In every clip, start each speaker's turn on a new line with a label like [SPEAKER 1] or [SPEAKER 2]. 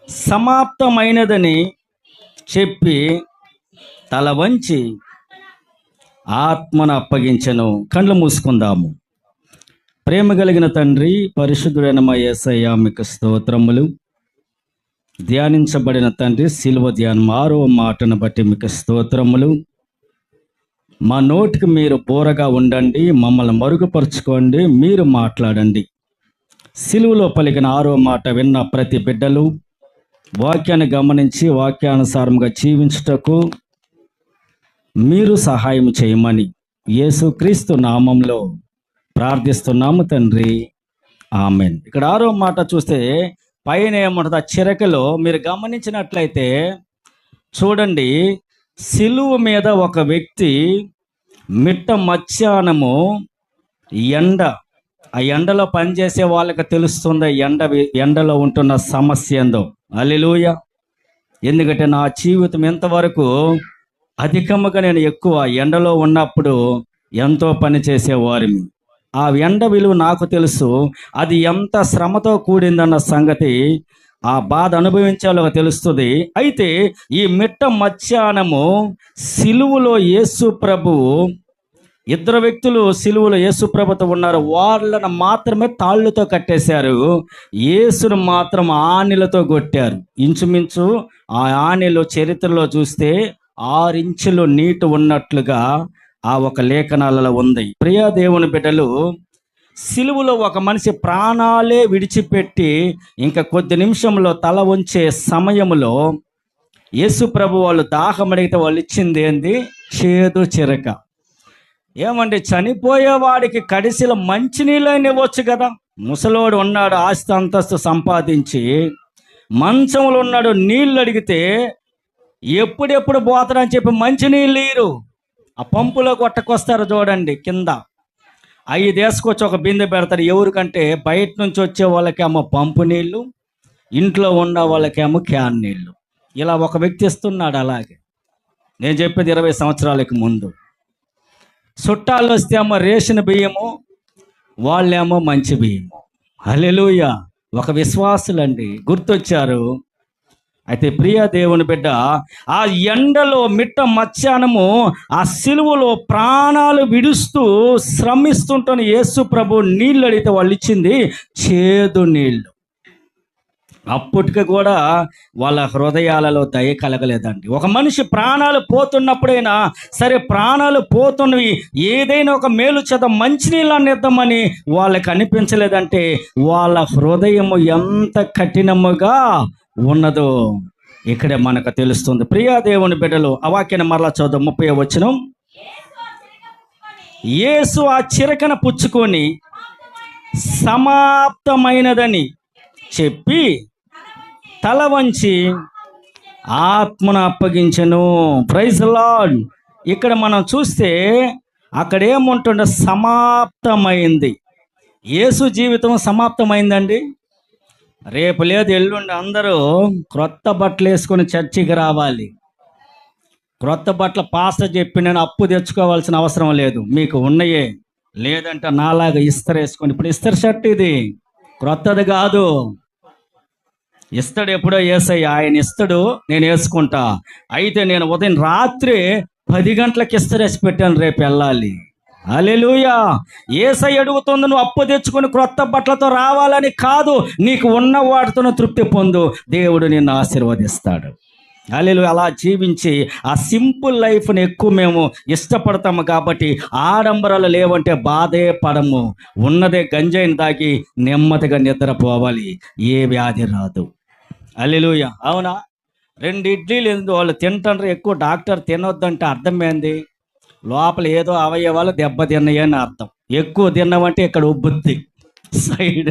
[SPEAKER 1] సమాప్తమైనదని చెప్పి తల వంచి ఆత్మను అప్పగించెను. కళ్ళు మూసుకుందాము. ప్రేమ కలిగిన తండ్రి, పరిశుద్ధుడైన మా యేసయ్య మీకు స్తోత్రములు. ధ్యానించబడిన తండ్రి, శిలువ ధ్యానం 6వ మాటను బట్టి మీకు స్తోత్రములు. మా నోటికి మీరు బోరగా ఉండండి, మమ్మల్ని మరుగుపరుచుకోండి, మీరు మాట్లాడండి. శిలువలో పలికిన 6వ మాట విన్న ప్రతి బిడ్డలు వాక్యాన్ని గమనించి వాక్యానుసారంగా జీవించుటకు మీరు సహాయం చేయమని యేసుక్రీస్తు నామంలో ప్రార్థిస్తున్నాము తండ్రి, ఆమెన్. ఇక్కడ 6వ మాట చూస్తే పైన ఏమంటుంది, ఆ చిరకలో మీరు గమనించినట్లయితే చూడండి, సిలువ మీద ఒక వ్యక్తి మిట్ట మధ్యాహ్నము ఆ ఎండలో పనిచేసే వాళ్ళకి తెలుస్తుంది ఎండలో ఉంటున్న సమస్య ఏందో. హల్లెలూయా. ఎందుకంటే నా జీవితం ఎంతవరకు అధికముగా నేను ఎక్కువ ఎండలో ఉన్నప్పుడు ఎంతో పని చేసేవారిని. ఆ ఎండ విలువ నాకు తెలుసు, అది ఎంత శ్రమతో కూడిందన్న సంగతి ఆ బాధ అనుభవించాలో తెలుస్తుంది. అయితే ఈ మిట్ట మధ్యాహ్నము సిలువలో యేసు ప్రభువు, ఇద్దరు వ్యక్తులు సిలువలో యేసు ప్రభుతో ఉన్నారు. వాళ్ళను మాత్రమే తాళ్ళతో కట్టేశారు, యేసును మాత్రం ఆనెలతో కొట్టారు. ఇంచుమించు ఆ ఆనెలు చరిత్రలో చూస్తే 6 ఇంచులు నీటు ఉన్నట్లుగా ఆ ఒక లేఖనాలలో ఉంది. ప్రియా దేవుని బిడ్డలు, సిలువలో ఒక మనిషి ప్రాణాలే విడిచిపెట్టి ఇంకా కొద్ది నిమిషంలో తల ఉంచే సమయంలో యేసు ప్రభు వాళ్ళు దాహం అడిగితే వాళ్ళు ఇచ్చింది ఏంది? చేదు చిరక. ఏమండి, చనిపోయేవాడికి కడిసిలో మంచినీళ్ళని ఇవ్వచ్చు కదా. ముసలోడు ఉన్నాడు, ఆస్తి అంతస్తు సంపాదించి మంచంలో ఉన్నాడు, నీళ్ళు అడిగితే ఎప్పుడెప్పుడు పోతాడని చెప్పి మంచినీళ్ళు నీరు ఆ పంపులో కొట్టకొస్తారు చూడండి, కింద 5 వేసుకొచ్చి ఒక బిందె పెడతారు. ఎవరికంటే బయట నుంచి వచ్చే వాళ్ళకేమో పంపు నీళ్ళు, ఇంట్లో ఉన్న వాళ్ళకేమో క్యాన్ నీళ్ళు. ఇలా ఒక వ్యక్తి ఇస్తున్నాడు. అలాగే నేను చెప్పేది 20 సంవత్సరాలకు ముందు. చుట్టాలు వస్తే ఏమో రేషన్ బియ్యము, వాళ్ళేమో మంచి బియ్యము. హల్లెలూయా. ఒక విశ్వాసులండి గుర్తొచ్చారు. అయితే ప్రియ దేవుని బిడ్డ, ఆ ఎండలో మిట్ట మధ్యాహ్నము ఆ సిలువలో ప్రాణాలు విడుస్తూ శ్రమిస్తుంటున్న యేసు ప్రభు నీళ్ళు అడిగితే వాళ్ళు ఇచ్చింది చేదు నీళ్ళు. అప్పటికి కూడా వాళ్ళ హృదయాలలో దయ కలగలేదండి. ఒక మనిషి ప్రాణాలు పోతున్నప్పుడైనా సరే, ప్రాణాలు పోతున్నవి ఏదైనా ఒక మేలు చేత మంచినీళ్ళు అనిద్దామని వాళ్ళకి అనిపించలేదంటే వాళ్ళ హృదయము ఎంత కఠినముగా ఉన్నదో ఇక్కడే మనకు తెలుస్తుంది. ప్రియా దేవుని బిడ్డలు, ఆ వాక్యాన్ని మరలా చదువు. 30వ వచనం. యేసు ఆ చిరకన పుచ్చుకొని సమాప్తమైనదని చెప్పి తల వంచి ఆత్మను అప్పగించెను. Praise lord. ఇక్కడ మనం చూస్తే అక్కడ ఏముంటుండే, సమాప్తమైంది. యేసు జీవితం సమాప్తమైందండి. రేపు లేదు ఎల్లుండి అందరూ క్రొత్త బట్టలు వేసుకొని చర్చికి రావాలి. క్రొత్త బట్టలు పాస్టర్ చెప్పి నేను అప్పు తెచ్చుకోవాల్సిన అవసరం లేదు, మీకు ఉన్నాయే. లేదంటే నాలాగా ఇస్తరు వేసుకొని, ఇప్పుడు ఇస్తరు షర్ట్ ఇది క్రొత్తది కాదు. ఇస్తాడు ఎప్పుడో యేసయ్య, ఆయన ఇస్తాడు, నేను వేసుకుంటా. అయితే నేను ఉదయం రాత్రి 10 గంటలకు ఇస్తరేసి పెట్టాను, రేపు వెళ్ళాలి. హల్లెలూయా. యేసయ్య అడుగుతుంది, నువ్వు అప్పు తెచ్చుకొని క్రొత్త బట్టలతో రావాలని కాదు, నీకు ఉన్న వాటితో తృప్తి పొందు, దేవుడు నిన్ను ఆశీర్వదిస్తాడు. హల్లెలూయా. అలా జీవించి ఆ సింపుల్ లైఫ్ని ఎక్కువ మేము ఇష్టపడతాము కాబట్టి ఆడంబరాలు లేవంటే బాధే పడము. ఉన్నదే గంజాయిని తాగి నెమ్మదిగా నిద్రపోవాలి, ఏ వ్యాధి రాదు. హల్లెలూయా. అవునా? 2 ఇడ్లీలు ఎందుకు వాళ్ళు తింటారు ఎక్కువ. డాక్టర్ తినొద్దంటే అర్థం ఏంది? లోపల ఏదో అవయవాలు దెబ్బతిన్నాయని అర్థం. ఎక్కువ తిన్నామంటే ఇక్కడ ఉబ్బుద్ది సైడ్.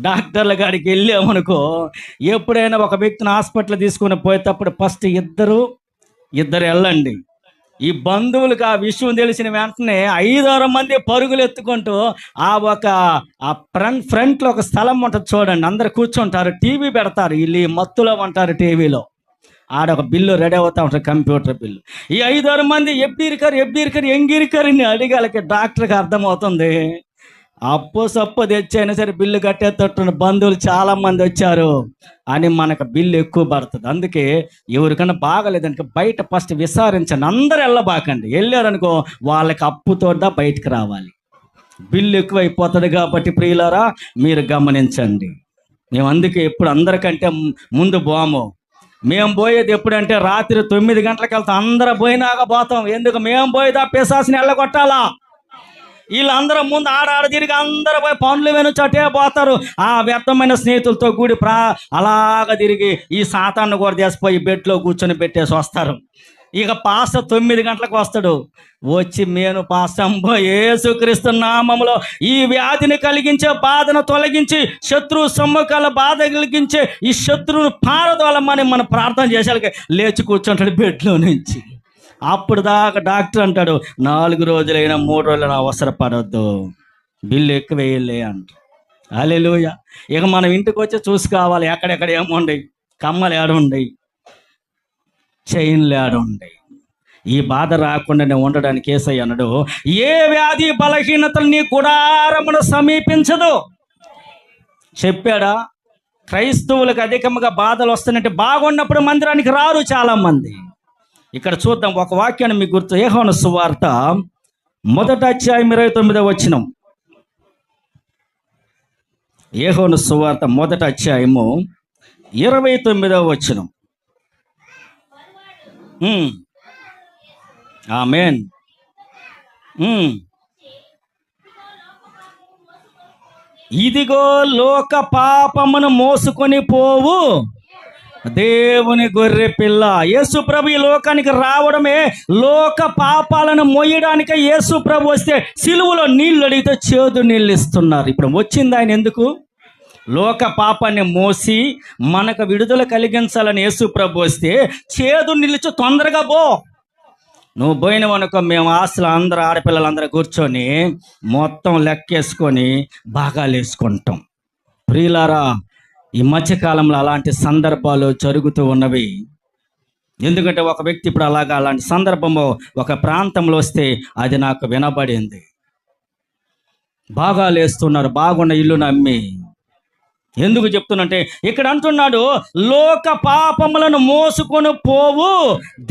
[SPEAKER 1] డాక్టర్ల కాడికి వెళ్ళామనుకో, ఎప్పుడైనా ఒక వ్యక్తిని హాస్పిటల్ తీసుకుని పోయేటప్పుడు ఫస్ట్ ఇద్దరు వెళ్ళండి. ఈ బంధువులకు ఆ విషయం తెలిసిన వెంటనే 5-6 మంది పరుగులు ఎత్తుకుంటూ ఆ ఫ్రంట్లో ఒక స్థలం ఉంటుంది చూడండి, అందరు కూర్చుంటారు, టీవీ పెడతారు, వీళ్ళు మత్తులో ఉంటారు టీవీలో. ఆడొక బిల్లు రెడీ అవుతా ఉంటారు, కంప్యూటర్ బిల్లు. ఈ 5-6 మంది ఎబ్బీరికరు ఎంగిరికరిని అడిగాలకి డాక్టర్కి అర్థమవుతుంది, అప్పు సప్పు తెచ్చైనా సరే బిల్లు కట్టేటట్టు బంధువులు చాలా మంది వచ్చారు అని మనకు బిల్లు ఎక్కువ పడుతుంది. అందుకే ఎవరికైనా బాగలేదనుకో బయట ఫస్ట్ విచారించండి. అందరు వెళ్ళబాకండి. వెళ్ళారనుకో వాళ్ళకి అప్పుతో బయటకు రావాలి. బిల్లు ఎక్కువైపోతుంది కాబట్టి ప్రియులారా మీరు గమనించండి. మేము అందుకే ఎప్పుడు అందరికంటే ముందు పోము. మేము పోయేది ఎప్పుడంటే రాత్రి 9 గంటలకు వెళ్తాం. అందరూ పోయినాక పోతాం. ఎందుకు? మేము పోయేదా పిశాచిని వెళ్ళగొట్టాలా. వీళ్ళందరూ ముందు ఆడ తిరిగి అందరూ పోయి పనులు వెనుచటే పోతారు. ఆ వ్యర్థమైన స్నేహితులతో కూడి అలాగ తిరిగి ఈ సాతాన్ని కూడా తీసిపోయి బెడ్లో కూర్చొని పెట్టేసి వస్తారు. ఇక పాస్టర్ 9 గంటలకు వస్తాడు. వచ్చి నేను పాస్టర్ యేసుక్రీస్తు నామములో ఈ వ్యాధిని కలిగించే బాధను తొలగించి శత్రువు సమ్ముఖాల బాధ కలిగించే ఈ శత్రువును పారదోలమని మనం ప్రార్థన చేసేళ్ళకి లేచి కూర్చుంటాడు బెడ్లో నుంచి. అప్పుడు దాకా డాక్టర్ అంటాడు 4 రోజులైనా 3 రోజులైనా అవసరపడొద్దు, బిల్లు ఎక్కువ వేయలే అంట. హల్లెలూయా. ఇక మనం ఇంటికి వచ్చి చూసుకోవాలి ఎక్కడెక్కడ ఏముండయి, కమ్మలు ఏడుండయి, చైన్లు ఏడుండయి. ఈ బాధ రాకుండా ఉండడానికి యేసయ్య అన్నాడు, ఏ వ్యాధి బలహీనతలు నీ గుడారమును సమీపించదు చెప్పాడా. క్రైస్తవులకు అధికంగా బాధలు వస్తున్నట్టు బాగున్నప్పుడు మందిరానికి రారు చాలామంది. ఇక్కడ చూద్దాం ఒక వాక్యాన్ని మీకు గుర్తు. యోహాను సువార్త 1వ అధ్యాయం 29వ వచనం. యోహాను సువార్త 1వ అధ్యాయము 29వ వచనం. ఆమేన్. ఇదిగో లోక పాపమును మోసుకొని పోవు దేవుని గొర్రె పిల్ల. యేసు ప్రభు ఈ లోకానికి రావడమే లోక పాపాలను మోయడానికి. యేసు ప్రభు వస్తే సిలువలో నీళ్ళు అడిగితే చేదు నీళ్ళు ఇస్తున్నారు. ఇప్పుడు వచ్చింది ఆయన ఎందుకు? లోక పాపాన్ని మోసి మనకు విడుదల కలిగించాలని యేసు ప్రభు వస్తే చేదు నిలిచి తొందరగా పో. నువ్వు పోయినవనుకో మేము ఆస్తులు అందరూ ఆడపిల్లలందరూ కూర్చొని మొత్తం లెక్కేసుకొని భాగాలు వేసుకుంటాం. ప్రియులారా, ఈ మధ్యకాలంలో అలాంటి సందర్భాలు జరుగుతూ ఉన్నవి. ఎందుకంటే ఒక వ్యక్తి ఇప్పుడు అలాంటి సందర్భము ఒక ప్రాంతంలో వస్తే అది నాకు వినబడింది. భాగాలు వేస్తున్నారు బాగున్న ఇల్లు నమ్మి. ఎందుకు చెప్తున్నంటే ఇక్కడ అంటున్నాడు, లోక పాపములను మోసుకొని పోవు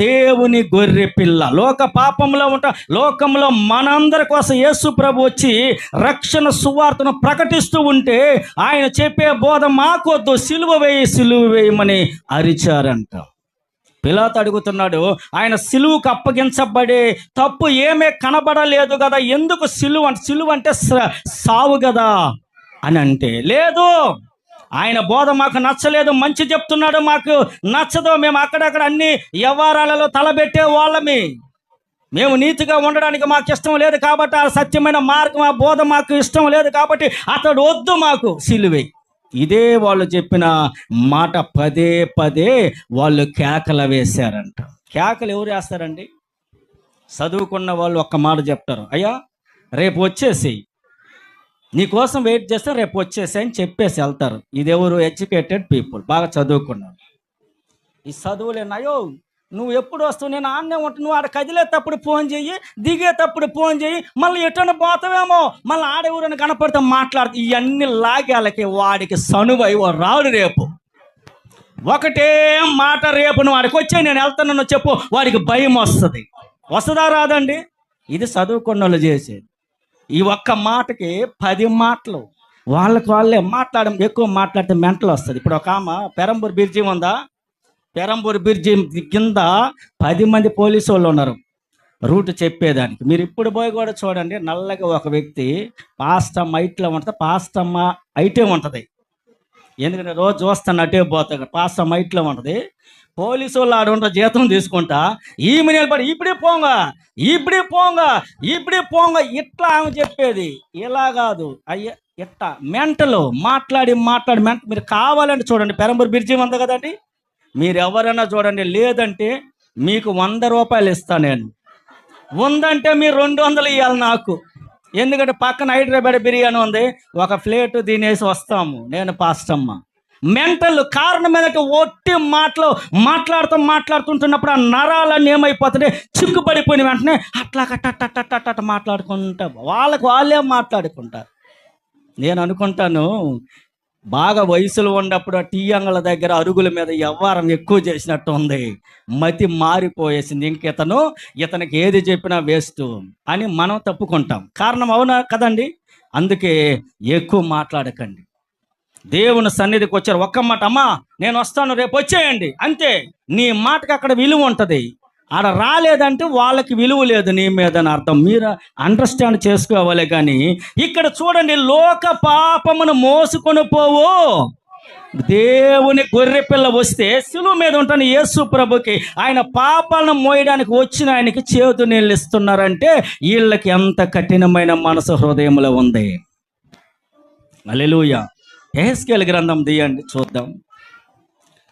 [SPEAKER 1] దేవుని గొర్రె పిల్ల. లోక పాపంలో లోకంలో మనందరి కోసం యేసు ప్రభు వచ్చి రక్షణ సువార్తను ప్రకటిస్తూ ఉంటే ఆయన చెప్పే బోధ మాకొద్దు, సిలువ వేయమని అరిచారంట. పిలాతు అడుగుతున్నాడు, ఆయన సిలువుకు అప్పగించబడే తప్పు ఏమే కనబడలేదు కదా, ఎందుకు సిలువ అంటే సావు కదా అని అంటే, లేదు ఆయన బోధ మాకు నచ్చలేదు, మంచి చెప్తున్నాడు మాకు నచ్చదు, మేము అక్కడక్కడ అన్ని వ్యవహారాలలో తలబెట్టే వాళ్ళమి, మేము నీతిగా ఉండడానికి మాకు ఇష్టం లేదు కాబట్టి, ఆ సత్యమైన మార్గం ఆ బోధ మాకు ఇష్టం లేదు కాబట్టి అతడు వద్దు మాకు సిలువే. ఇదే వాళ్ళు చెప్పిన మాట పదే పదే వాళ్ళు కేకలు వేశారంట. కేకలు ఎవరు వేస్తారండి? చదువుకున్న వాళ్ళు ఒక్క మాట చెప్తారు, అయ్యా రేపు వచ్చేసి నీకోసం వెయిట్ చేస్తే రేపు వచ్చేసి అని చెప్పేసి వెళ్తారు. ఇదెవరు? ఎడ్యుకేటెడ్ పీపుల్, బాగా చదువుకున్నారు. ఈ చదువులేనాయో నువ్వు ఎప్పుడు వస్తావు, నేను ఆడనే ఉంటాను, నువ్వు ఆడ కదిలేటప్పుడు ఫోన్ చెయ్యి, దిగేటప్పుడు ఫోన్ చెయ్యి, మళ్ళీ ఎటన్నా పోతావేమో, మళ్ళీ ఆడెవరైనా కనపడితే మాట్లాడుతూ ఇవన్నీ లాగాలకి వాడికి సనువై రాడు. రేపు ఒకటే మాట, రేపు నువ్వు వాడికి వచ్చే నేను వెళ్తానని చెప్పు, వాడికి భయం వస్తుంది. వస్తుందా రాదండి? ఇది చదువుకున్న వాళ్ళు చేసేది. ఈ ఒక్క మాటకి 10 మాటలు వాళ్ళకి వాళ్ళే ఎక్కువ మాట్లాడితే మెంటలు వస్తుంది. ఇప్పుడు ఒక ఆమె పెరంబూరు బ్రిడ్జి ఉందా, పెరంబూరు బ్రిడ్జి కింద 10 మంది పోలీసు వాళ్ళు ఉన్నారు రూట్ చెప్పేదానికి. మీరు ఇప్పుడు పోయి కూడా చూడండి, నల్లగా ఒక వ్యక్తి పాస్టమ్మ హైట్లో ఉంటుంది, పాస్టమ్మ హైటే ఉంటుంది. ఎందుకంటే రోజు చూస్తాను అటే పోతాడు, పాస్టమ్మ హైట్లో ఉంటుంది. పోలీసు వాళ్ళు ఆడ ఉంటారు, జీతం తీసుకుంటా ఈమె నిలబడి ఇప్పుడే పోంగా ఇట్లా ఆమె చెప్పేది. ఇలా కాదు అయ్యా, ఇట్లా మెంటలు మాట్లాడి మీరు కావాలంటే చూడండి, పెరంబూరు బ్రిడ్జి ఉంది కదండి, మీరు ఎవరైనా చూడండి, లేదంటే మీకు 100 రూపాయలు ఇస్తాను నేను, ఉందంటే మీరు 200 ఇవ్వాలి నాకు. ఎందుకంటే పక్కన హైదరాబాద్ బిర్యానీ ఉంది, ఒక ప్లేటు తినేసి వస్తాము నేను పాస్టమ్మ. మెంటల్ కారణం ఏంటంటే ఒట్టి మాటలు మాట్లాడుతుంటున్నప్పుడు ఆ నరాలన్నీ ఏమైపోతుంటే చిక్కుపడిపోయిన వెంటనే అట్లా మాట్లాడుకుంటా వాళ్ళకు వాళ్ళే మాట్లాడుకుంటారు. నేను అనుకుంటాను, బాగా వయసులో ఉన్నప్పుడు ఆ టీ అంగళ్ళ దగ్గర అరుగుల మీద వ్యవహారం ఎక్కువ చేసినట్టు ఉంది. మతి మారిపోయేసింది. ఇతనికి ఏది చెప్పినా వేస్ట్ అని మనం తప్పుకుంటాం. కారణం అవునా కదండి? అందుకే ఎక్కువ మాట్లాడకండి. దేవుని సన్నిధికి వచ్చారు, ఒక్క మాట, అమ్మా నేను వస్తాను రేపు వచ్చేయండి, అంతే. నీ మాటకి అక్కడ విలువ ఉంటుంది. ఆడ రాలేదంటే వాళ్ళకి విలువ లేదు నీ మీద అని అర్థం. మీరు అండర్స్టాండ్ చేసుకోవాలి. కానీ ఇక్కడ చూడండి, లోక పాపమును మోసుకొని పోవు దేవుని గొర్రె పిల్ల వస్తే శిలువ మీద ఉంటాను యేసు ప్రభుకి, ఆయన పాపాలను మోయడానికి వచ్చిన ఆయనకి చేదు నీళ్ళు ఇస్తున్నారంటే వీళ్ళకి ఎంత కఠినమైన మనసు హృదయంలో ఉంది. హల్లెలూయా. యెహెజ్కేలు గ్రంథం తీయండి చూద్దాం.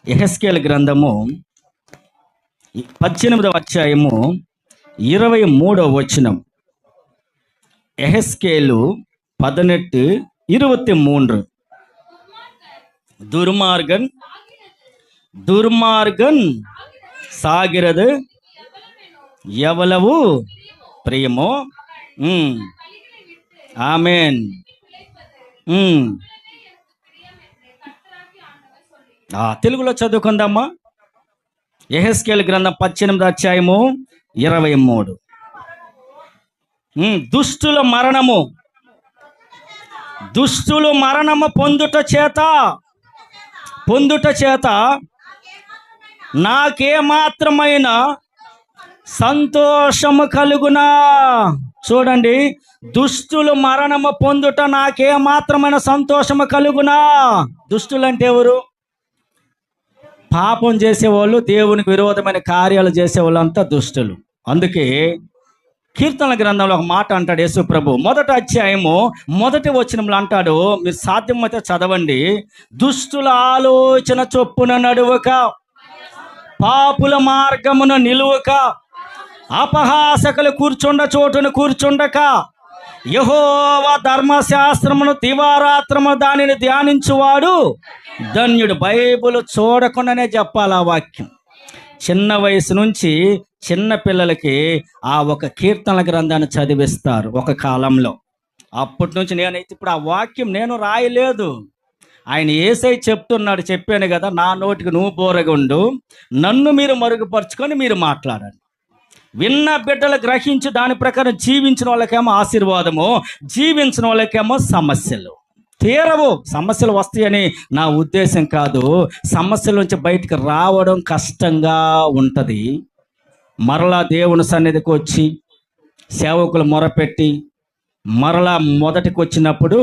[SPEAKER 1] యెహెజ్కేలు గ్రంథము 18వ అధ్యాయము 23వ వచనం. యెహెజ్కేలు 18:23. துர்மார்கன் சாகிறது எவ்வளவு பிரியமோ. ஆமென். తెలుగులో చదువుకుందామా. యెహెజ్కేలు గ్రంథం 18వ అధ్యాయము 23. దుష్టులు మరణము పొందుట చేత నాకేమాత్రమైన సంతోషము కలుగునా. చూడండి, దుష్టులు మరణము పొందుట నాకేమాత్రమైన సంతోషము కలుగునా. దుష్టులు అంటే ఎవరు? పాపం చేసేవాళ్ళు, దేవునికి విరోధమైన కార్యాలు చేసేవాళ్ళు అంతా దుష్టులు. అందుకే కీర్తనల గ్రంథంలో ఒక మాట అంటాడు యేసు ప్రభు, 1వ అధ్యాయము 1వ వచనంలో అంటాడు, మీరు సాధ్యమైతే చదవండి. దుష్టుల ఆలోచన చొప్పున నడువక, పాపుల మార్గమున నిలువక, అపహాసకులు కూర్చుండ చోటును కూర్చుండక, యెహోవా ధర్మశాస్త్రమును దివారాత్రము దానిని ధ్యానించువాడు ధన్యుడు. బైబిల్ చూడకుండానే చెప్పాలి ఆ వాక్యం. చిన్న వయసు నుంచి చిన్న పిల్లలకి ఆ ఒక కీర్తనల గ్రంథాన్ని చదివిస్తారు ఒక కాలంలో. అప్పటి నుంచి నేనైతే ఇప్పుడు ఆ వాక్యం నేను రాయలేదు, ఆయన యేసయ్య చెప్తున్నాడు. చెప్పాను కదా, నా నోటికి నువ్వు బోరగుండు, నన్ను మీరు మరుగుపరుచుకొని మీరు మాట్లాడండి. విన్న బిడ్డలు గ్రహించి దాని ప్రకారం జీవించిన వాళ్ళకేమో ఆశీర్వాదము, జీవించిన వాళ్ళకేమో సమస్యలు. తీరవు. సమస్యలు వస్తాయని నా ఉద్దేశం కాదు, సమస్యల నుంచి బయటికి రావడం కష్టంగా ఉంటుంది. మరలా దేవుని సన్నిధికి వచ్చి సేవకులు మొరపెట్టి మరలా మొదటికి వచ్చినప్పుడు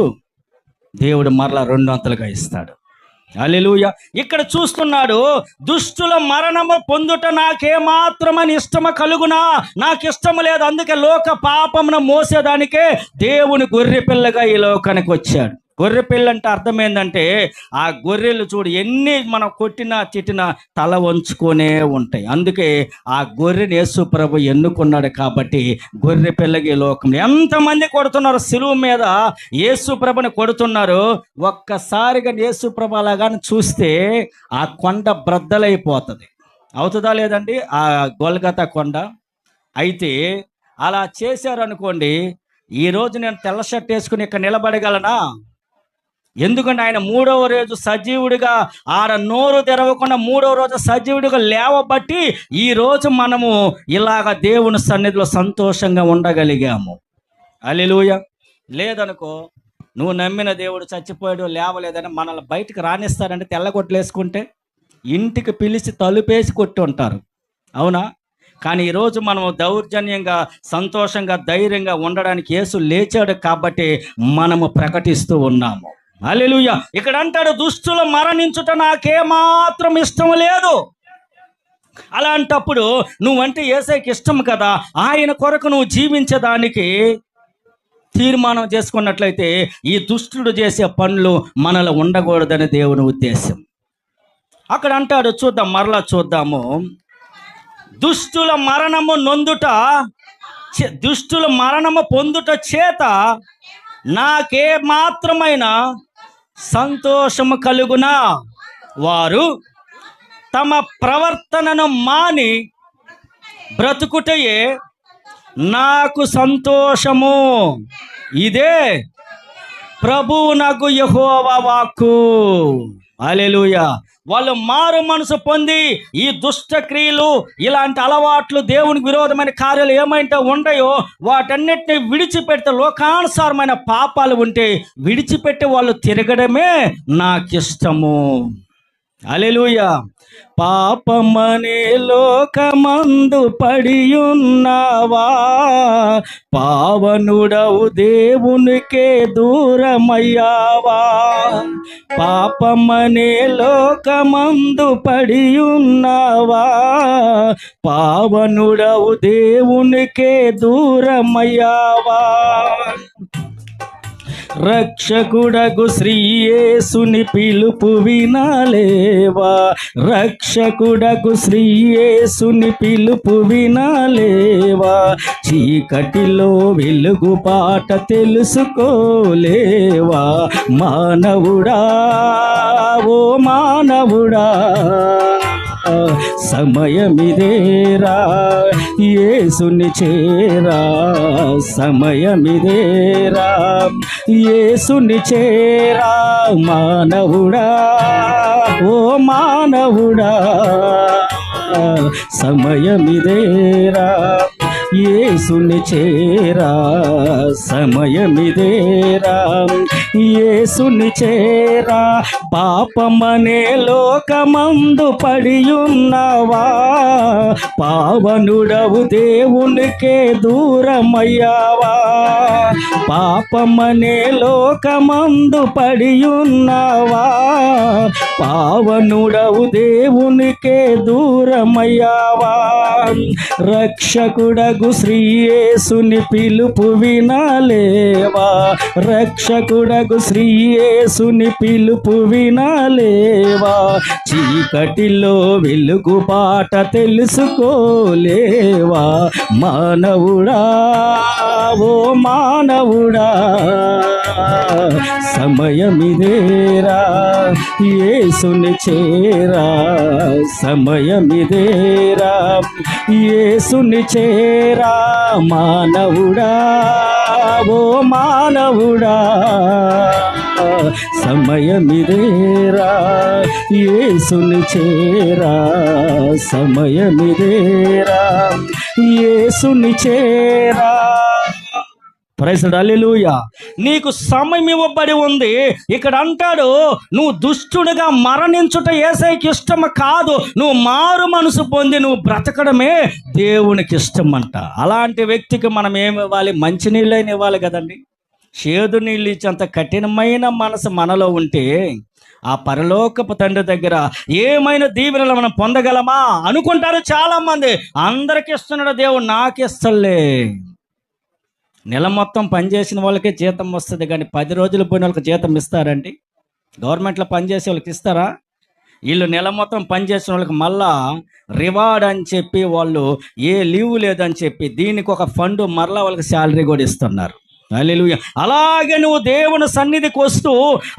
[SPEAKER 1] దేవుడు మరలా 200గా ఇస్తాడు. హల్లెలూయా. ఇక్కడ చూస్తున్నాడు, దుష్టుల మరణము పొందుట నాకేమాత్రమని ఇష్టము కలుగునా. నాకు ఇష్టము లేదు, అందుకే లోక పాపమును మోసేదానికే దేవుని గొర్రె పిల్లగా ఈ లోకానికి వచ్చాడు. గొర్రె పిల్ల అంటే అర్థం ఏంటంటే, ఆ గొర్రెలు చూడు ఎన్ని మనం కొట్టినా తిట్టినా తల వంచుకొనే ఉంటాయి. అందుకే ఆ గొర్రెని యేసు ప్రభు ఎన్నుకున్నాడు. కాబట్టి గొర్రె పిల్లకి ఈ లోకంలో ఎంతమంది కొడుతున్నారు, సిలువ మీద యేసు ప్రభుని కొడుతున్నారు. ఒక్కసారిగా యేసు ప్రభు అలాగాని చూస్తే ఆ కొండ బ్రద్దలైపోతుంది. అవుతుందా లేదండి? ఆ గొల్గతా కొండ. అయితే అలా చేశారు అనుకోండి, ఈరోజు నేను తెల్ల షర్ట్ వేసుకుని ఇక్కడ నిలబడగలనా? ఎందుకంటే ఆయన 3వ రోజు సజీవుడిగా, ఆడ నోరు తెరవకుండా 3వ రోజు సజీవుడిగా లేవబట్టి ఈరోజు మనము ఇలాగ దేవుని సన్నిధిలో సంతోషంగా ఉండగలిగాము. హల్లెలూయా. లేదనుకో, నువ్వు నమ్మిన దేవుడు చచ్చిపోయాడు, లేవలేదని మనల్ని బయటకు రానిస్తారంటే తెల్లగొట్లు వేసుకుంటే ఇంటికి పిలిచి తలుపేసి కొట్టి ఉంటారు. అవునా? కానీ ఈరోజు మనం దౌర్జన్యంగా, సంతోషంగా, ధైర్యంగా ఉండడానికి యేసు లేచాడు కాబట్టి మనము ప్రకటిస్తూ ఉన్నాము. హల్లెలూయా. ఇక్కడ అంటాడు, దుష్టులు మరణించుట నాకేమాత్రం ఇష్టం లేదు. అలాంటప్పుడు నువ్వంటే యేసయ్యకి ఇష్టం కదా, ఆయన కొరకు నువ్వు జీవించడానికి తీర్మానం చేసుకున్నట్లయితే ఈ దుష్టుడు చేసే పనులు మనలో ఉండకూడదని దేవుని ఉద్దేశం. అక్కడ అంటాడు, చూద్దాం, మరలా చూద్దాము. దుష్టుల మరణము పొందుట చేత నాకే మాత్రమైన సంతోషము కలుగునా. వారు తమ ప్రవర్తనను మాని బ్రతుకుటయే నాకు సంతోషము. ఇదే ప్రభువునకు యెహోవా వాక్కు. హల్లెలూయా. వాళ్ళు మారు మనసు పొంది ఈ దుష్ట క్రియలు, ఇలాంటి అలవాట్లు, దేవునికి విరోధమైన కార్యాలు ఏమైతే ఉన్నాయో వాటన్నిటిని విడిచిపెడితే, లోకానుసారమైన పాపాలు ఉంటే విడిచిపెట్టి వాళ్ళు తిరగడమే నాకిష్టము. హల్లెలూయా. పాపమనే లోకమందు పడియున్నావా, పావనుడవు దేవునికే దూరమయ్యావా. పాపమనే లోకమందు పడియున్నావా, పావనుడవు దేవునికే దూరమయ్యావా. రక్షకుడగు శ్రీ యేసుని పిలుపు వినాలేవా, రక్షకుడగు శ్రీ యేసుని పిలుపు వినాలేవా. చీకటిలో వెలుగు పాట తెలుసుకోలేవా, మానవుడా ఓ మానవుడా. సమయమిదేరా యేసుని చేరా, సమయమిదేరా యేసుని చేరా. మానవుడా ఓ మానవుడా, సమయమిదేరా యేసుని చేరా, సమయమిదేరా యేసుని చేరా. పాపమనే లోకమందు పడియున్నావా, పావనుడవు దేవునికే దూరమయ్యావా. పాపమనే లోకమందు పడియున్నావా, పావనుడవు దేవునికే దూరమయ్యావా. రక్షకుడగు శ్రీ యేసుని పిలుపు వినాలేవా, రక్షకుడగు శ్రీ యేసుని పిలుపు వినాలేవా. చీకటిలో వెలుగు పాట తెలుసుకోలేవా, మానవుడా ఓ మానవుడా. సమయమిదేరా యేసుని చేరా, సమయమిదేరా యేసుని చేరా. మానవుడా ఓ మానవుడా, సమయమిదేరా యేసుని చేరా, సమయమిదేరా యేసుని చేరా. Praise lord. హల్లెలూయా. నీకు సమయం ఇవ్వబడి ఉంది. ఇక్కడ అంటాడు, నువ్వు దుష్టుడిగా మరణించుట యేసయ్యకి ఇష్టం కాదు, నువ్వు మారు మనసు పొంది నువ్వు బ్రతకడమే దేవునికి ఇష్టం అంట. అలాంటి వ్యక్తికి మనం ఏమి ఇవ్వాలి? మంచి నీళ్ళైన ఇవ్వాలి కదండి. చేదు నీళ్ళు ఇచ్చేంత కఠినమైన మనసు మనలో ఉంటే ఆ పరలోకపు తండ్రి దగ్గర ఏమైనా దీవెనలు మనం పొందగలమా అనుకుంటారు చాలా మంది. అందరికి ఇస్తున్నాడు దేవుడు, నాకు ఇస్తలే. నెల మొత్తం పనిచేసిన వాళ్ళకే జీతం వస్తుంది, కానీ 10 రోజులు పోయిన వాళ్ళకి జీతం ఇస్తారండి? గవర్నమెంట్లో పనిచేసే వాళ్ళకి ఇస్తారా? వీళ్ళు నెల మొత్తం పనిచేసిన వాళ్ళకి మళ్ళా రివార్డ్ అని చెప్పి, వాళ్ళు ఏ లీవ్ లేదని చెప్పి దీనికి ఒక ఫండ్ మరలా వాళ్ళకి శాలరీ కూడా ఇస్తున్నారు. హల్లెలూయా. అలాగే నువ్వు దేవుని సన్నిధికి వస్తూ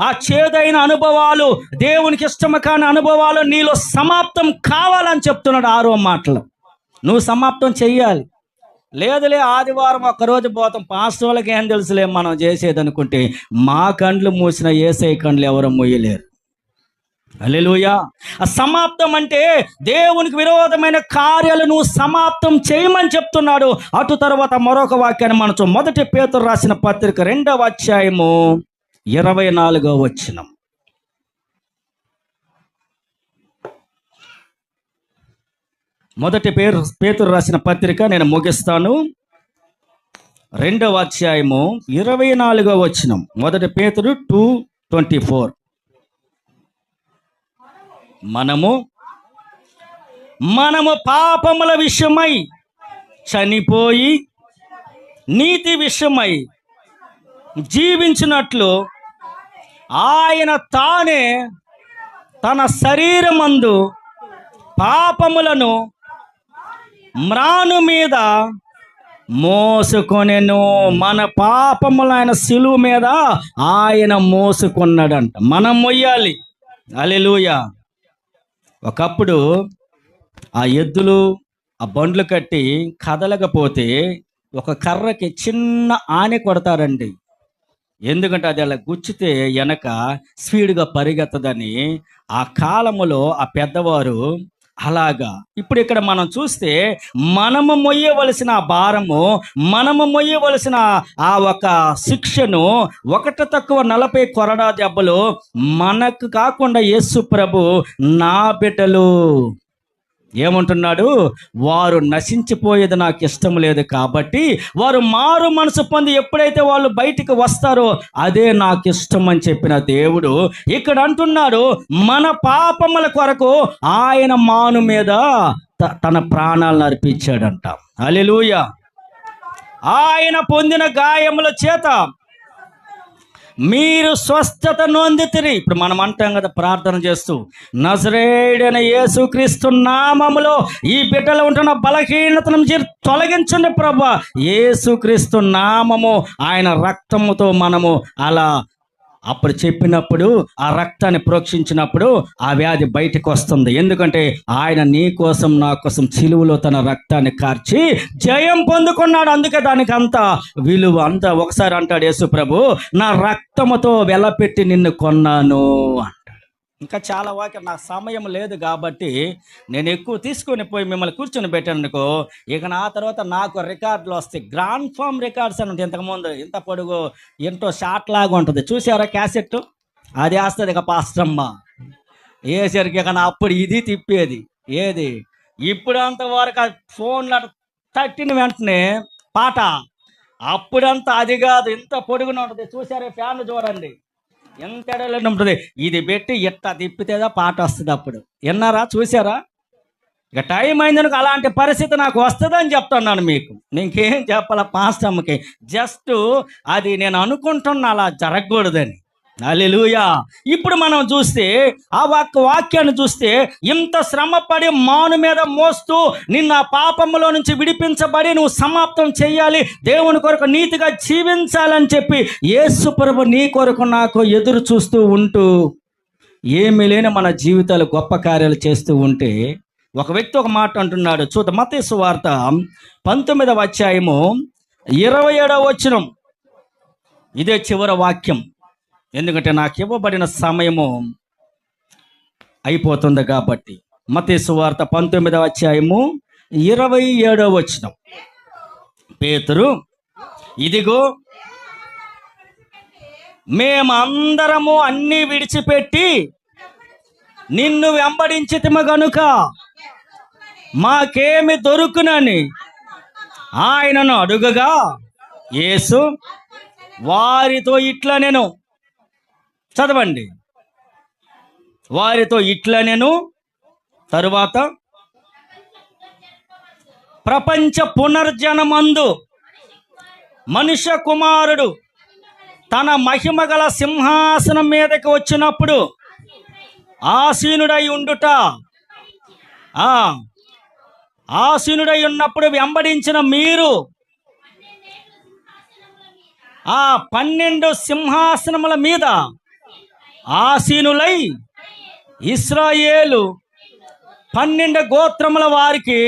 [SPEAKER 1] ఆ చేదైన అనుభవాలు, దేవునికి ఇష్టం కాని అనుభవాలు నీలో సమాప్తం కావాలని చెప్తున్నాడు 6వ మాటలో. నువ్వు సమాప్తం చెయ్యాలి. లేదులే ఆదివారం ఒక్కరోజు పోతాం, పాస్టర్ వాళ్ళకి ఏం తెలుసులే మనం చేసేది అనుకుంటే, మా కండ్లు మూసిన యేసయ్య కండ్లు ఎవరు మూయలేరు. హల్లెలూయా. ఆ సమాప్తం అంటే దేవునికి విరోధమైన కార్యాలు నువ్వు సమాప్తం చేయమని చెప్తున్నాడు. అటు తర్వాత మరొక వాక్యాన్ని మనం 1 పేతురు రాసిన పత్రిక 2వ అధ్యాయము 24వ వచనం. 1 పేతురు రాసిన పత్రిక, నేను ముగిస్తాను, 2వ అధ్యాయము 24వ వచనం. 1 పేతురు 2:24. మనము పాపముల విషయమై చనిపోయి నీతి విషయమై జీవించినట్లు ఆయన తానే తన శరీరమందు పాపములను మ్రాను మీద మోసుకొనెను. మన పాపములు ఆయన శిలువ మీద ఆయన మోసుకున్నాడంట, మనం మొయ్యాలి. హల్లెలూయా. ఒకప్పుడు ఆ ఎద్దులు ఆ బండ్లు కట్టి కదలకపోతే ఒక కర్రకి చిన్న ఆనె కొడతారండి. ఎందుకంటే అది అలా గుచ్చితే వెనక స్పీడ్గా పరిగెత్తదని ఆ కాలములో ఆ పెద్దవారు అలాగా. ఇప్పుడు ఇక్కడ మనం చూస్తే మనము మొయ్యవలసిన ఆ భారము, మనము మొయ్యవలసిన ఆ ఒక శిక్షను, ఒకటి తక్కువ 40 కొరడా దెబ్బలు మనకు కాకుండా యేసు ప్రభు నా బిడ్డలు ఏమంటున్నాడు, వారు నశించిపోయేది నాకు ఇష్టం లేదు కాబట్టి వారు మారు మనసు పొంది ఎప్పుడైతే వాళ్ళు బయటికి వస్తారో అదే నాకు ఇష్టం అని చెప్పిన దేవుడు ఇక్కడ అంటున్నాడు, మన పాపముల కొరకు ఆయన మాను మీద తన ప్రాణాలను అర్పించాడంట. హల్లెలూయా. ఆయన పొందిన గాయముల చేత మీరు స్వస్థత నొందితిరి. ఇప్పుడు మనం అంటాం కదా ప్రార్థన చేస్తూ, నజరేయుడైన యేసుక్రీస్తు నామములో ఈ బిడ్డలో ఉంటున్న బలహీనతను మీరు తొలగించండి ప్రభువా. యేసుక్రీస్తు నామము, ఆయన రక్తముతో మనము అలా అప్పుడు చెప్పినప్పుడు ఆ రక్తాన్ని ప్రోక్షించినప్పుడు ఆ వ్యాధి బయటకు వస్తుంది. ఎందుకంటే ఆయన నీ కోసం నా కోసం సిలువలో తన రక్తాన్ని కార్చి జయం పొందుకున్నాడు. అందుకే దానికి అంత విలువ. అంత ఒకసారి అంటాడు యేసు ప్రభు, నా రక్తముతో వెలపెట్టి నిన్ను కొన్నాను అంటాడు. ఇంకా చాలా వాక్యం, నాకు సమయం లేదు కాబట్టి నేను ఎక్కువ తీసుకొని పోయి మిమ్మల్ని కూర్చొని పెట్టాను అనుకో, ఇక నా తర్వాత నాకు రికార్డులు వస్తాయి. గ్రాండ్ ఫామ్ రికార్డ్స్ అని ఉంటుంది. ఇంతకుముందు ఇంత పొడుగు ఎంతో షార్ట్ లాగా ఉంటుంది, చూసారా క్యాసెట్, అది వేస్తుంది ఇక పాస్టమ్మ వేసరికి. ఇక నా అప్పుడు ఇది తిప్పేది ఏది, ఇప్పుడు అంతవరకు ఫోన్లో తట్టిన వెంటనే పాట, అప్పుడంతా అది కాదు, ఇంత పొడుగున ఉంటుంది. చూసారా ఫ్యాన్ చూడండి, ఎంత ఎడలని ఉంటుంది. ఇది పెట్టి ఎట్లా తిప్పితేదా పాట వస్తుంది. అప్పుడు విన్నారా, చూసారా? ఇక టైం అయిందనుకో అలాంటి పరిస్థితి నాకు వస్తుందని చెప్తున్నాను మీకు. నీకేం చెప్పాల పాస్టమ్మకి, జస్ట్ అది నేను అనుకుంటున్నా అలా జరగకూడదని. హల్లెలూయా. ఇప్పుడు మనం చూస్తే ఆ వాక్యాన్ని చూస్తే, ఇంత శ్రమపడి మాను మీద మోస్తూ నిన్న పాపములో నుంచి విడిపించబడి నువ్వు సమాప్తం చేయాలి, దేవుని కొరకు నీతిగా జీవించాలని చెప్పి యేసు ప్రభు నీ కొరకు నాకు ఎదురు చూస్తూ ఉంటూ ఏమీ లేని మన జీవితాలు గొప్ప కార్యాలు చేస్తూ ఉంటే, ఒక వ్యక్తి ఒక మాట అంటున్నాడు. చూద్దాం, మత్తయి సువార్త 19వ అధ్యాయము 27వ వచనం. ఇదే చివరి వాక్యం, ఎందుకంటే నాకు ఇవ్వబడిన సమయము అయిపోతుంది కాబట్టి. మత్తయి సువార్త 19వ అధ్యాయము 27వ వచనం. పేతురు, ఇదిగో మేమందరము అన్నీ విడిచిపెట్టి నిన్ను వెంబడించితిమ గనుక మాకేమి దొరుకునని ఆయనను అడుగగా, యేసు వారితో ఇట్లా నేను, చదవండి, వారితో ఇట్లా నేను, తరువాత ప్రపంచ పునర్జనమందు మనుష్య కుమారుడు తన మహిమ గల సింహాసనం మీదకి వచ్చినప్పుడు ఆసీనుడై ఉండుట, ఆసీనుడై ఉన్నప్పుడు వెంబడించిన మీరు ఆ 12 సింహాసనముల మీద ఆసీనులై ఇశ్రాయేలు 12 గోత్రముల వారికి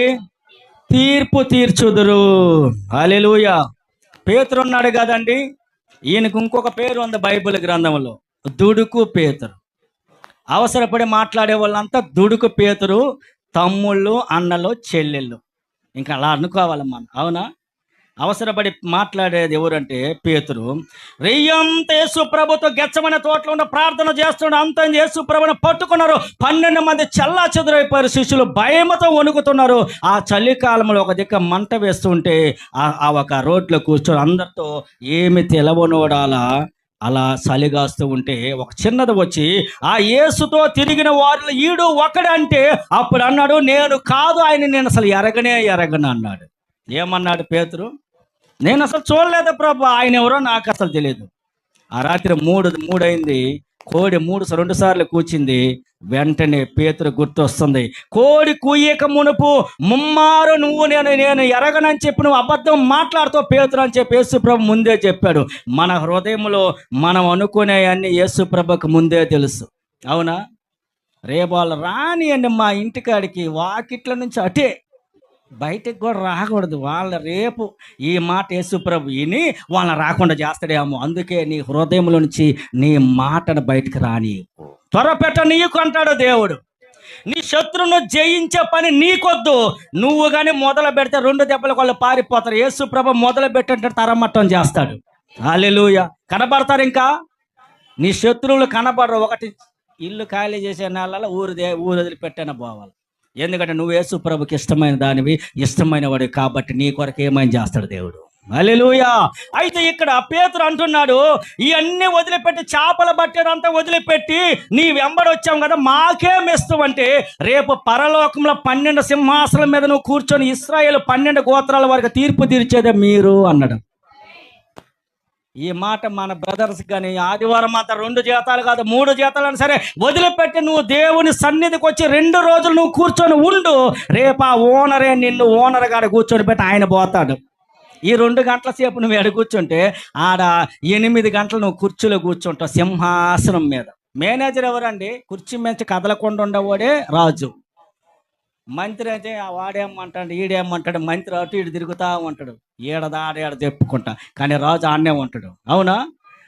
[SPEAKER 1] తీర్పు తీర్చుదురు. హల్లెలూయా. పేతురు ఉన్నాడు కదండి, ఈయనకు ఇంకొక పేరు ఉంది బైబిల్ గ్రంథంలో, దుడుకు పేతురు. అవసరపడి మాట్లాడే వాళ్ళంతా దుడుకు పేతురు, తమ్ముళ్ళు, అన్నలు, చెల్లెళ్ళు, ఇంకా అలా అనుకోవాలి మనం, అవునా? అవసరపడి మాట్లాడేది ఎవరంటే పేతురు. రెయ్యంత యేసు ప్రభుతో గెచ్చమనే తోటలో ఉన్న ప్రార్థన చేస్తుండే అంత యేసు ప్రభుని పట్టుకున్నారు. 12 మంది చల్లా చెదురైపోయారు. శిష్యులు భయముతో వణుకుతున్నారు. ఆ చలికాలంలో ఒక దిక్కు మంట వేస్తుంటే ఆ ఒక రోడ్లో కూర్చొని అందరితో ఏమి తెలవనోడాలా అలా చలిగాస్తూ ఉంటే ఒక చిన్నది వచ్చి ఆ యేసుతో తిరిగిన వారిలో ఈడు ఒకడంటే అప్పుడు అన్నాడు, నేను కాదు ఆయన, నేను అసలు ఎరగను అన్నాడు. ఏమన్నాడు పేతురు? నేను అసలు చూడలేదు ప్రభు, ఆయన ఎవరో నాకు అసలు తెలియదు. ఆ రాత్రి మూడు అయింది, కోడి 2 సార్లు కూర్చింది. వెంటనే పేతురు గుర్తొస్తుంది. కోడి కూయక మునుపు ముమ్మారు నువ్వు నేను ఎరగనని చెప్పి నువ్వు అబద్ధం మాట్లాడుతావు పేతురు అని చెప్పి యేసుప్రభు ముందే చెప్పాడు. మన హృదయంలో మనం అనుకునే అన్ని యేసుప్రభుకు ముందే తెలుసు, అవునా? రేపు వాళ్ళు రాని అండి మా ఇంటికాడికి వాకిట్ల నుంచి అటే బయటికి కూడా రాకూడదు. వాళ్ళ రేపు ఈ మాట యేసుప్రభు విని వాళ్ళని రాకుండా చేస్తాడేమో. అందుకే నీ హృదయంలో నుంచి నీ మాటను బయటకు రానీయకు. త్వరపెట్ట నీకు అంటాడు దేవుడు. నీ శత్రువును జయించే పని నీకొద్దు. నువ్వు కానీ మొదలు పెడితే 2 దెబ్బలకు వాళ్ళు పారిపోతారు. యేసుప్రభు మొదలు పెట్టంటే తరమట్టం చేస్తాడు. హల్లెలూయా. కనబడతారు. ఇంకా నీ శత్రువులు కనబడరు. ఒకటి ఇల్లు ఖాళీ చేసే నెలలో ఊరు వదిలిపెట్టాను పోవాలి. ఎందుకంటే నువ్వు యేసుప్రభుకి ఇష్టమైన దానివి, ఇష్టమైన వాడివి కాబట్టి నీ కొరకు ఏమైనా చేస్తాడు దేవుడు. హల్లెలూయా. అయితే ఇక్కడ పేతురు అంటున్నాడు, ఇవన్నీ వదిలిపెట్టి చేపలు పట్టేదంతా వదిలిపెట్టి నీ వెంబడి వచ్చాం కదా, మాకేం ఇస్తావంటే రేపు పరలోకంలో 12 సింహాసనం మీద నువ్వు కూర్చొని ఇశ్రాయేలు 12 గోత్రాల వరకు తీర్పు తీర్చేదే మీరు అన్నాడు. ఈ మాట మన బ్రదర్స్ కానీ ఆదివారం అంతా 2 జీతాలు కాదు 3 జీతాలు అని సరే వదిలిపెట్టి నువ్వు దేవుని సన్నిధికి వచ్చి 2 రోజులు నువ్వు కూర్చొని ఉండు. రేపు ఆ ఓనరే నిన్ను ఓనర్ గారు కూర్చొని పెట్టి ఆయన పోతాడు. ఈ 2 గంటల సేపు నువ్వు ఎడ కూర్చుంటే ఆడ 8 గంటలు నువ్వు కుర్చీలో కూర్చుంటావు సింహాసనం మీద. మేనేజర్ ఎవరండి? కుర్చీ మీద కదలకుండా ఉండేవాడే రాజు. మంత్రి అయితే వాడేమంటాడు, ఈడేమంటాడు. మంత్రి అటు ఇటు తిరుగుతా ఉంటాడు, ఏడ చెప్పుకుంటా. కానీ రాజు ఆడనే ఉంటాడు. అవునా?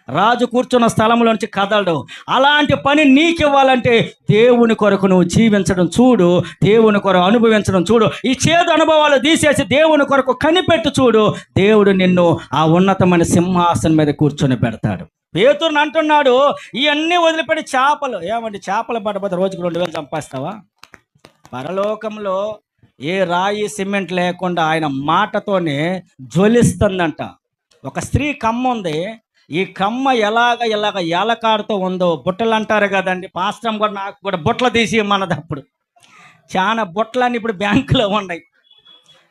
[SPEAKER 1] రాజు కూర్చున్న స్థలంలో నుంచి కదలడు. అలాంటి పని నీకు ఇవ్వాలంటే దేవుని కొరకు నువ్వు జీవించడం చూడు, దేవుని కొరకు అనుభవించడం చూడు. ఈ చేదు అనుభవాలు తీసేసి దేవుని కొరకు కనిపెట్టు చూడు. దేవుడు నిన్ను ఆ ఉన్నతమైన సింహాసనం మీద కూర్చొని పెడతాడు. పేతురుని అంటున్నాడు, ఇవన్నీ వదిలిపెట్టి చేపలు. ఏమండి, చేపలు పడబోతే రోజుకు 2000 సంపాదిస్తావా? పరలోకంలో ఏ రాయి సిమెంట్ లేకుండా ఆయన మాటతోనే జ్వలిస్తుందంట. ఒక స్త్రీ కమ్మ ఉంది. ఈ కమ్మ ఇలాగ ఏలకాడుతూ ఉందో, బుట్టలు అంటారు కదండి. పాస్టమ్ కూడా నాకు కూడా బుట్టలు తీసి మనదప్పుడు చాలా బుట్టలన్నీ ఇప్పుడు బ్యాంకులో ఉన్నాయి.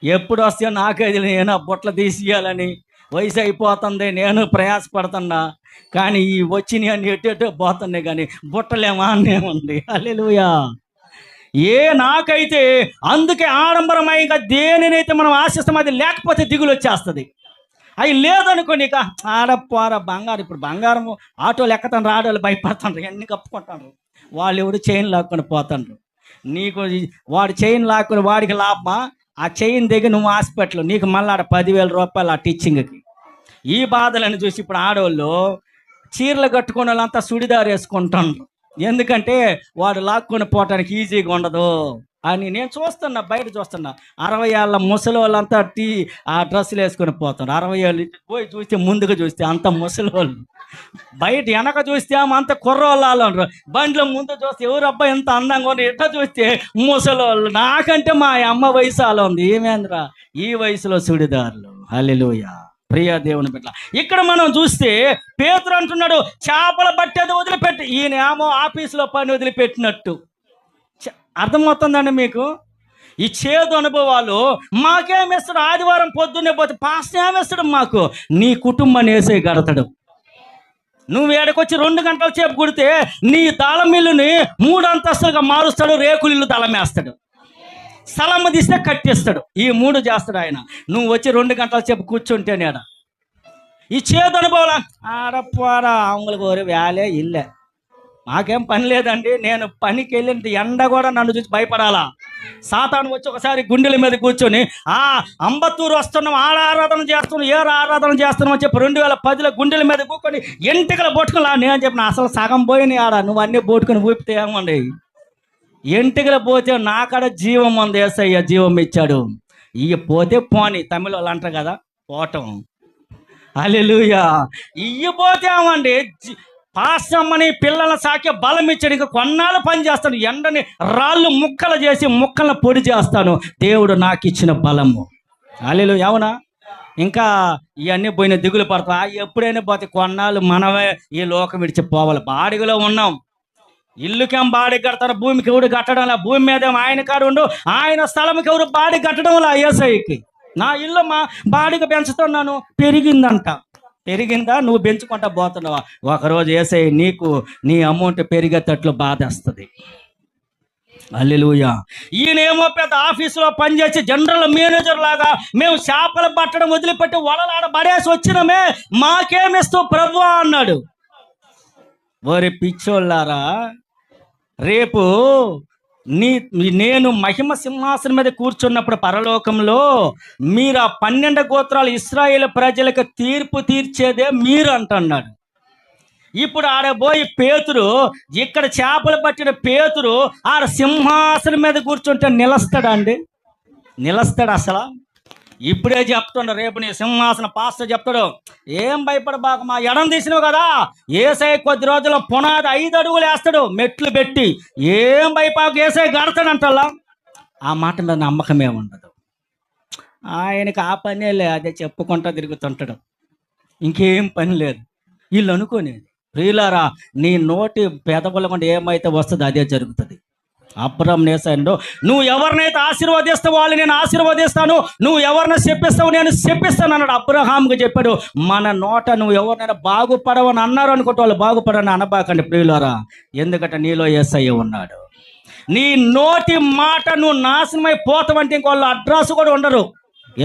[SPEAKER 1] ఎప్పుడు వస్తాయో నాకైతే నేను ఆ బుట్టలు తీసియాలని వయసు అయిపోతుంది, నేను ప్రయాసపడుతున్నా. కానీ ఈ వచ్చినాయి అన్ని ఎటు పోతున్నాయి, కానీ బుట్టలేమా అన్నేముంది. హల్లెలూయా. నాకైతే అందుకే ఆడంబరమైగా దేనినైతే మనం ఆశిస్తాం అది లేకపోతే దిగులు వచ్చేస్తుంది. అవి లేదనుకో నీకు ఆడపోరా బంగారం. ఇప్పుడు బంగారం ఆటోలు ఎక్కతాను, ఆడోళ్ళు భయపడుతుండ్రు, ఎన్ని కప్పుకుంటారు. వాళ్ళు ఎవడు చైన్ లాక్కొని పోతుండ్రు. నీకు వాడు చైన్ లాక్కుని వాడికి లాభమా? ఆ చైన్ దగ్గర నువ్వు హాస్పిటల్, నీకు మళ్ళీ ఆడ 10,000 రూపాయలు ఆ టీచింగ్కి. ఈ బాధలను చూసి ఇప్పుడు ఆడవాళ్ళు చీరలు కట్టుకున్న వాళ్ళంతా సుడిదారు వేసుకుంటుండ్రు. ఎందుకంటే వాడు లాక్కొని పోవటానికి ఈజీగా ఉండదు అని నేను చూస్తున్నా, బయట చూస్తున్నా. 60 ఏళ్ళ ముసలి వాళ్ళంతా ఆ డ్రెస్సులు వేసుకొని పోతారు. 60 ఏళ్ళు పోయి చూస్తే ముందుగా చూస్తే అంత ముసలి వాళ్ళు, బయట వెనక చూస్తే అంత కుర్రోళ్ళు అంటారు. బండిలో ముందు చూస్తే ఎవరు అబ్బాయి ఎంత అందంగా ఉంది, ఎట్లా చూస్తే ముసలి వాళ్ళు. నాకంటే మా అమ్మ వయసు అలా ఉంది. ఏమేంద్రా ఈ వయసులో సుడిదారులు. హల్లెలూయా. ప్రియ దేవుని బిడ్డ, ఇక్కడ మనం చూస్తే పేతురు అంటున్నాడు, చేపల పట్టేది వదిలిపెట్టి. ఈయనేమో ఆఫీసులో పని వదిలిపెట్టినట్టు. అర్థమవుతుందండి మీకు? ఈ చేదు అనుభవాలు మాకేమిస్తాడు? ఆదివారం పొద్దున్నే పోతే పాస్టర్ ఏమిస్తాడు మాకు? నీ కుటుంబాన్ని వేసే గడతాడు. నువ్వు ఏడకొచ్చి 2 గంటల సేపు కుడితే నీ దళమిల్లుని 3 అంతస్తులుగా మారుస్తాడు, రేకులిల్లు దళమేస్తాడు, స్థలము తీస్తే కట్టేస్తాడు. ఈ 3 చేస్తాడు ఆయన. నువ్వు వచ్చి 2 గంటల సేపు కూర్చుంటేనే ఆడ ఈ చేదు అనుభవాలు. ఆడపోరా అవங்களுக்கு ఒక వేలే ఇల్లే, మాకేం పని లేదండి. నేను పనికి వెళ్ళిన ఎండ కూడా నన్ను చూసి భయపడాలా? సాతాను వచ్చి ఒకసారి గుండెల మీద కూర్చొని అంబత్తూరు వస్తున్నాం, ఆరాధన చేస్తున్నాం, ఏ ఆరాధన చేస్తున్నాం అని చెప్పి 2010లో గుండెల మీద కూర్చొని ఎంటికలు బొట్టుకుని నేను చెప్పిన అసలు సగం పోయినాయి ఆడ. నువ్వు అన్నీ బొట్టుకుని ఊపితే ఏమండి? ఎంటికలు పోతే నాకాడ జీవం ఉంది, యేసయ్య జీవం ఇచ్చాడు. ఇయ్య పోతే పోని, తమిళ వాళ్ళు అంటారు కదా పోవటం. హల్లెలూయా. ఇయ్య పోతే ఏమండి? పాస్టమ్మని పిల్లల సాకే బలం ఇచ్చాడు. ఇంకా కొన్నాళ్ళు పని చేస్తాను, ఎండని రాళ్ళు ముక్కలు చేసి ముక్కలను పొడి చేస్తాను. దేవుడు నాకు ఇచ్చిన బలము. హల్లెలూయా. అవునా? ఇంకా ఇవన్నీ పోయిన దిగులు పడతా. ఎప్పుడైనా పోతే కొన్నాళ్ళు మనమే ఈ లోకం విడిచి పోవాలి. బాడిగలో ఉన్నాం. ఇల్లుకేం బాడీ కడతారు, భూమికి ఎవడు కట్టడంలా. భూమి మీద ఆయన కాడు ఉండు, ఆయన స్థలంకి ఎవరు బాడీ కట్టడంలా. యేసయ్యకి నా ఇల్లు మా బాడీకి పెంచుతున్నాను, పెరిగిందా? నువ్వు పెంచుకుంటా పోతున్నావా? ఒకరోజు యేసయ్య నీకు నీ అమౌంట్ పెరిగేటట్లు బాధేస్తుంది. హల్లెలూయా. ఈయనేమో పెద్ద ఆఫీసులో పనిచేసి జనరల్ మేనేజర్ లాగా మేము చేపలు పట్టడం వదిలిపెట్టి వలలాడ పడేసి వచ్చినమే, మాకేమిస్తావు ప్రభువా అన్నాడు. ఓరి పిచ్చోళ్ళారా, రేపు నేను మహిమ సింహాసనం మీద కూర్చున్నప్పుడు పరలోకంలో మీరు ఆ 12 గోత్రాలు ఇశ్రాయేలు ప్రజలకు తీర్పు తీర్చేదే మీరు అంటున్నాడు. ఇప్పుడు ఆడబోయి పేతురు, ఇక్కడ చేపలు పట్టిన పేతురు ఆడ సింహాసనం మీద కూర్చుంటే నిలస్తాడా అండి? నిలస్తాడు అసలు? ఇప్పుడే చెప్తుండ, రేపు నీ సింహాసన పాస్టర్ చెప్తాడు, ఏం భయపడబాక, మా ఎడం తీసినావు కదా, ఏసై కొద్ది రోజుల్లో పునాది 5 అడుగులు వేస్తాడు మెట్లు పెట్టి, ఏం భయపాకు, ఏసై గడతాడంటల్లా. ఆ మాట మీద నమ్మకమే ఉండదు. ఆయనకి ఆ పనే లే, అదే చెప్పుకుంటా తిరుగుతుంటాడు, ఇంకేం పని లేదు. వీళ్ళు అనుకోనేది, ప్రియులారా, నీ నోటి పెదవుల గుండా ఏమైతే వస్తుందో అదే జరుగుతుంది. అబ్రహాం నేసాడు, నువ్వు ఎవరినైతే ఆశీర్వదిస్తావు వాళ్ళు నేను ఆశీర్వదిస్తాను, నువ్వు ఎవరిని చెప్పిస్తావు నేను చెప్పిస్తాను అన్నాడు. అబ్రహాంకి చెప్పాడు, మన నోట నువ్వు ఎవరినైనా బాగుపడవని అన్నారు అనుకుంటే వాళ్ళు బాగుపడని అనబాకండి ప్రియులారా, ఎందుకంటే నీలో యేసయ్య ఉన్నాడు. నీ నోటి మాట నువ్వు నాశనమైపోతావంటే ఇంకోళ్ళు అడ్రస్ కూడా ఉండరు.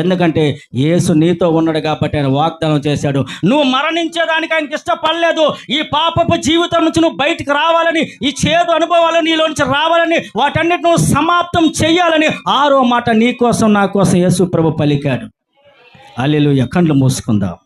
[SPEAKER 1] ఎందుకంటే యేసు నీతో ఉన్నాడు కాబట్టి ఆయన వాగ్దానం చేశాడు, నువ్వు మరణించేదానికి ఆయనకి ఇష్టపడలేదు. ఈ పాపపు జీవితం నుంచి నువ్వు బయటికి రావాలని, ఈ చేదు అనుభవాలు నీలో నుంచి రావాలని, వాటన్నిటి నువ్వు సమాప్తం చెయ్యాలని 6వ మాట నీ కోసం నా కోసం యేసు ప్రభు పలికాడు. హల్లెలూయా. కళ్ళు మూసుకుందాం.